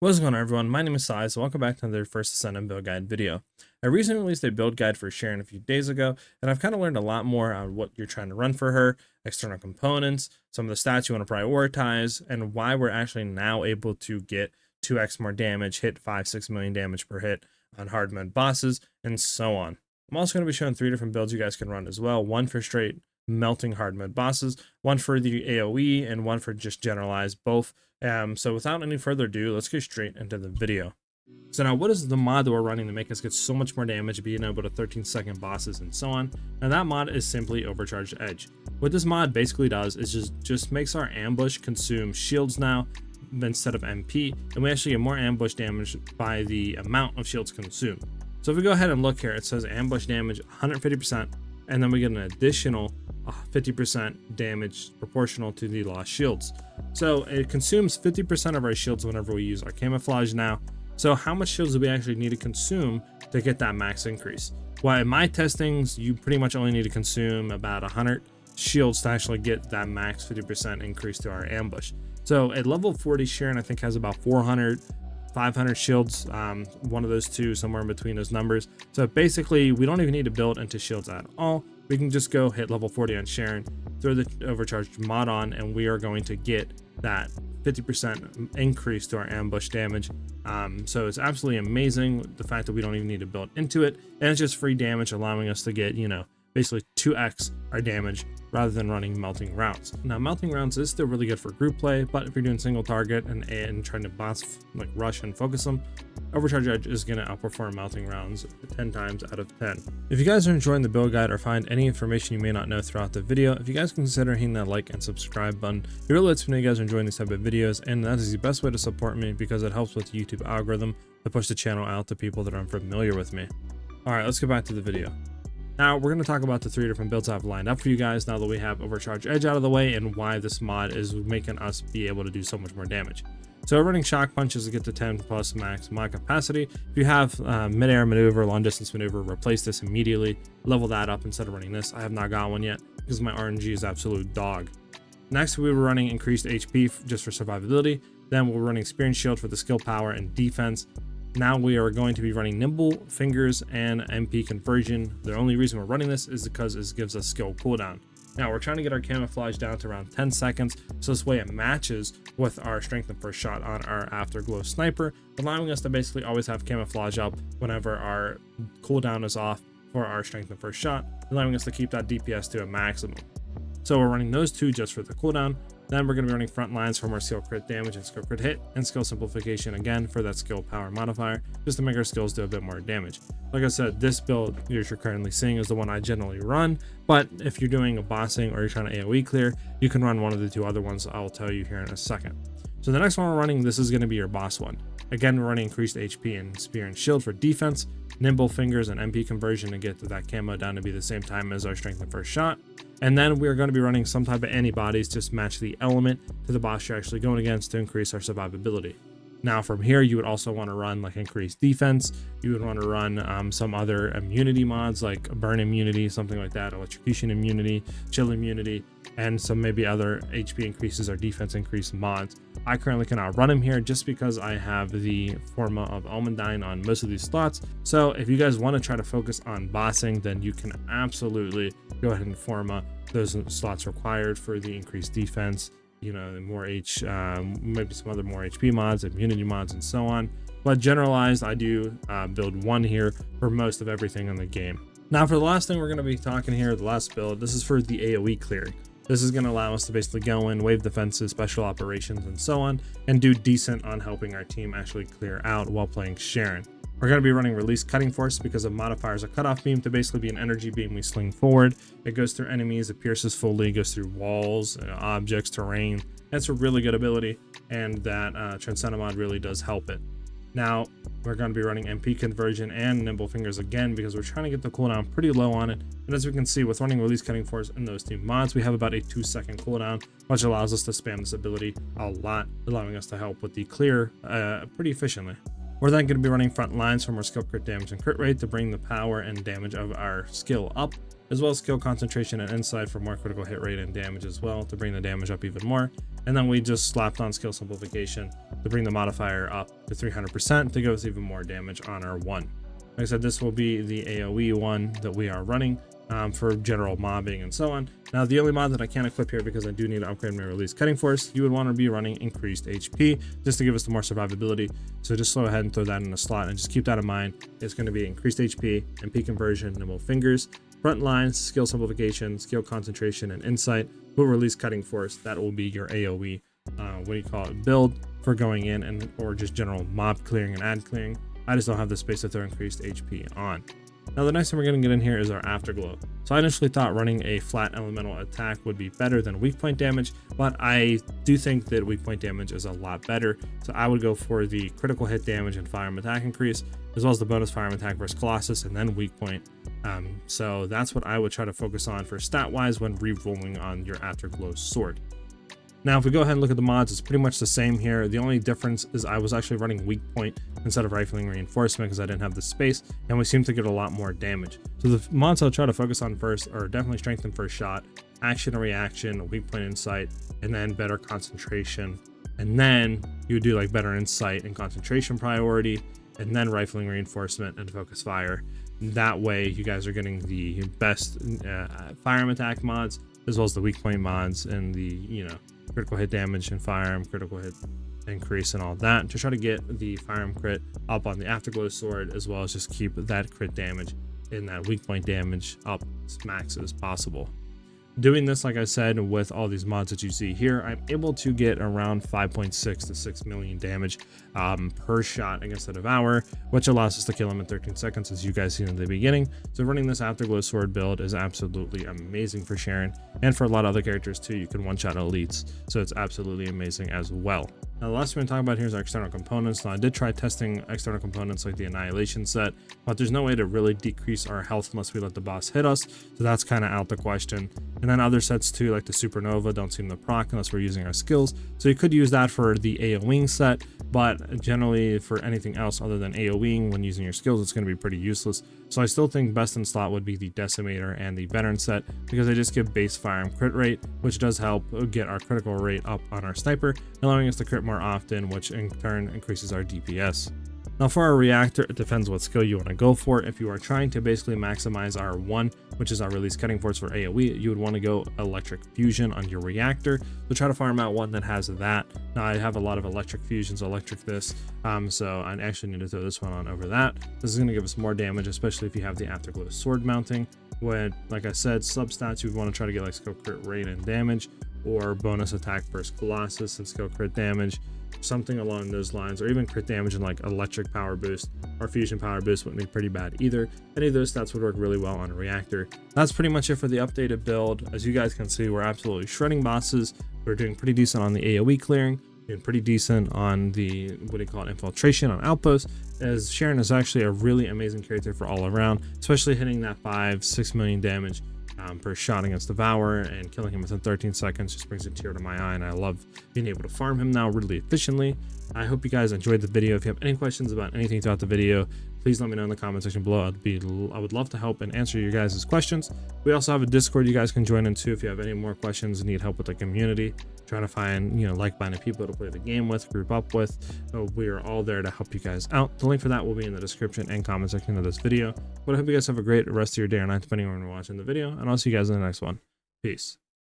What's going on, everyone? My name is SiahZ, so welcome back to another first Descendant Build Guide video. I recently released a build guide for Sharen a few days ago, and I've kind of learned a lot more on what you're trying to run for her, external components, some of the stats you want to prioritize, and why we're actually now able to get 2x more damage, hit 5-6 million damage per hit on hard mode bosses, and so on. I'm also going to be showing 3 different builds you guys can run as well, one for straight melting hard mode bosses, one for the AOE, and one for just generalized both. So without any further ado, let's get straight into the video. So now, what is the mod that we're running to make us get so much more damage, being able to 13-second bosses and so on? And that mod is simply Overcharged Edge. What this mod basically does is just makes our ambush consume shields now instead of MP, and we actually get more ambush damage by the amount of shields consumed. So if we go ahead and look here, it says ambush damage 150%, and then we get an additional 50% damage proportional to the lost shields. So it consumes 50% of our shields whenever we use our camouflage now. So how much shields do we actually need to consume to get that max increase? Well, in my testings, you pretty much only need to consume about 100 shields to actually get that max 50% increase to our ambush. So at level 40, Sharen I think has about 500 shields, one of those two, somewhere in between those numbers. So basically we don't even need to build into shields at all. We can just go hit level 40 on Sharen, throw the overcharged mod on, and we are going to get that 50% increase to our ambush damage. So it's absolutely amazing, the fact that we don't even need to build into it, and it's just free damage, allowing us to get, basically 2x our damage rather than running melting rounds. Now, melting rounds is still really good for group play, but if you're doing single target and trying to boss, like rush and focus them, Overcharge Edge is going to outperform melting rounds 10 times out of 10. If you guys are enjoying the build guide or find any information you may not know throughout the video, if you guys consider hitting that like and subscribe button, it really lets me know you guys are enjoying these type of videos, and that is the best way to support me because it helps with the YouTube algorithm to push the channel out to people that are unfamiliar with me. All right, let's get back to the video. Now we're going to talk about the 3 different builds I've lined up for you guys now that we have Overcharge Edge out of the way, and why this mod is making us be able to do so much more damage. So we're running shock punches to get to 10 plus max mod capacity. If you have mid-air maneuver, long distance maneuver, replace this immediately, level that up instead of running this. I have not got one yet because my RNG is absolute dog. Next, we were running increased HP just for survivability. Then we're running Spear and Shield for the skill power and defense. Now we are going to be running Nimble Fingers and MP conversion. The only reason we're running this is because it gives us skill cooldown. Now we're trying to get our camouflage down to around 10 seconds, so this way it matches with our strength and first shot on our Afterglow sniper, allowing us to basically always have camouflage up whenever our cooldown is off for our strength and first shot, allowing us to keep that DPS to a maximum. So we're running those two just for the cooldown. Then we're going to be running front lines from our skill crit damage and skill crit hit, and skill simplification again for that skill power modifier, just to make our skills do a bit more damage. Like I said, this build you're currently seeing is the one I generally run, but if you're doing a bossing or you're trying to AOE clear, you can run one of the 2 other ones I'll tell you here in a second. So the next one we're running, this is going to be your boss one. Again, we're running increased HP and Spear and Shield for defense, Nimble Fingers and MP conversion to get to that camo down to be the same time as our strength and first shot. And then we're going to be running some type of antibodies to match the element to the boss you're actually going against to increase our survivability. Now from here, you would also want to run like increased defense. You would want to run some other immunity mods like burn immunity, something like that, electrocution immunity, chill immunity, and some maybe other HP increases or defense increase mods. I currently cannot run them here just because I have the Forma of Almondine on most of these slots. So if you guys want to try to focus on bossing, then you can absolutely go ahead and Forma those slots required for the increased defense, more maybe some other more HP mods, immunity mods, and so on. But generalized, I do build one here for most of everything in the game. Now for the last thing we're going to be talking here, the last build, this is for the AOE clearing. This is going to allow us to basically go in, wave defenses, special operations, and so on, and do decent on helping our team actually clear out while playing Sharen. We're going to be running Release Cutting Force because it modifies a cutoff beam to basically be an energy beam we sling forward. It goes through enemies, it pierces fully, goes through walls, objects, terrain. That's a really good ability, and that Transcendent mod really does help it. Now we're going to be running MP conversion and nimble fingers again because we're trying to get the cooldown pretty low on it. And as we can see, with running release cutting force in those two mods, we have about a 2-second cooldown, which allows us to spam this ability a lot, allowing us to help with the clear pretty efficiently. We're then going to be running front lines for more skill crit damage and crit rate to bring the power and damage of our skill up, as well as skill concentration and insight for more critical hit rate and damage as well to bring the damage up even more. And then we just slapped on skill simplification to bring the modifier up to 300% to give us even more damage on our one. Like I said, this will be the AOE one that we are running for general mobbing and so on. Now, the only mod that I can't equip here because I do need to upgrade my release cutting force, you would want to be running increased HP just to give us the more survivability. So just go ahead and throw that in the slot and just keep that in mind. It's going to be increased HP, MP conversion, nimble fingers, front lines, skill simplification, skill concentration, and insight. With release cutting force, that will be your AOE build for going in and or just general mob clearing and ad clearing. I just don't have the space to throw increased HP on. Now the next thing we're going to get in here is our Afterglow. So I initially thought running a flat elemental attack would be better than weak point damage, but I do think that weak point damage is a lot better. So I would go for the critical hit damage and firearm attack increase, as well as the bonus firearm attack versus Colossus and then weak point. So that's what I would try to focus on for stat wise when re-rolling on your Afterglow sword. Now, if we go ahead and look at the mods, it's pretty much the same here. The only difference is I was actually running weak point instead of rifling reinforcement because I didn't have the space, and we seem to get a lot more damage. So the mods I'll try to focus on first are definitely strengthen first shot, action and reaction, weak point insight, and then better concentration. And then you would do like better insight and concentration priority, and then rifling reinforcement and focus fire. That way you guys are getting the best firearm attack mods, as well as the weak point mods and the, critical hit damage and firearm critical hit increase and all that to try to get the firearm crit up on the Afterglow sword, as well as just keep that crit damage and that weak point damage up as max as possible. Doing this, like I said, with all these mods that you see here, I'm able to get around 5.6 to 6 million damage per shot against the Devourer, which allows us to kill him in 13 seconds, as you guys seen in the beginning. So running this Afterglow sword build is absolutely amazing for Sharen, and for a lot of other characters too. You can one-shot elites, so it's absolutely amazing as well. Now, the last thing we're going to talk about here is our external components. Now, I did try testing external components like the Annihilation set, but there's no way to really decrease our health unless we let the boss hit us, so that's kind of out the question. And then other sets too, like the Supernova, don't seem to proc unless we're using our skills, so you could use that for the AOEing set, but generally for anything else other than AOEing when using your skills, it's going to be pretty useless. So I still think best in slot would be the Decimator and the Veteran set, because they just give base firearm crit rate, which does help get our critical rate up on our sniper, allowing us to crit more often, which in turn increases our DPS. Now for our Reactor, it depends what skill you want to go for. If you are trying to basically maximize our one, which is our release cutting force for AOE, you would want to go Electric Fusion on your Reactor. So try to farm out one that has that. Now I have a lot of Electric Fusions, Electric this, so I actually need to throw this one on over that. This is going to give us more damage, especially if you have the Afterglow sword mounting. When, like I said, substats, you would want to try to get like skill crit rate and damage, or bonus attack versus Colossus and skill crit damage, something along those lines, or even crit damage and like electric power boost or fusion power boost wouldn't be pretty bad either. Any of those stats would work really well on a Reactor. That's pretty much it for the updated build. As you guys can see, we're absolutely shredding bosses. We're doing pretty decent on the AOE clearing, doing pretty decent on the infiltration on outposts, as Sharen is actually a really amazing character for all around, especially hitting that 5-6 million damage per shot against Devourer and killing him within 13 seconds just brings a tear to my eye, and I love being able to farm him now really efficiently. I hope you guys enjoyed the video. If you have any questions about anything throughout the video, please let me know in the comment section below. I would love to help and answer your guys' questions. We also have a Discord you guys can join into if you have any more questions and need help with the community, trying to find like-minded people to play the game with, group up with. We are all there to help you guys out. The link for that will be in the description and comment section of this video. But I hope you guys have a great rest of your day or night depending on when you're watching the video, and I'll see you guys in the next one. Peace.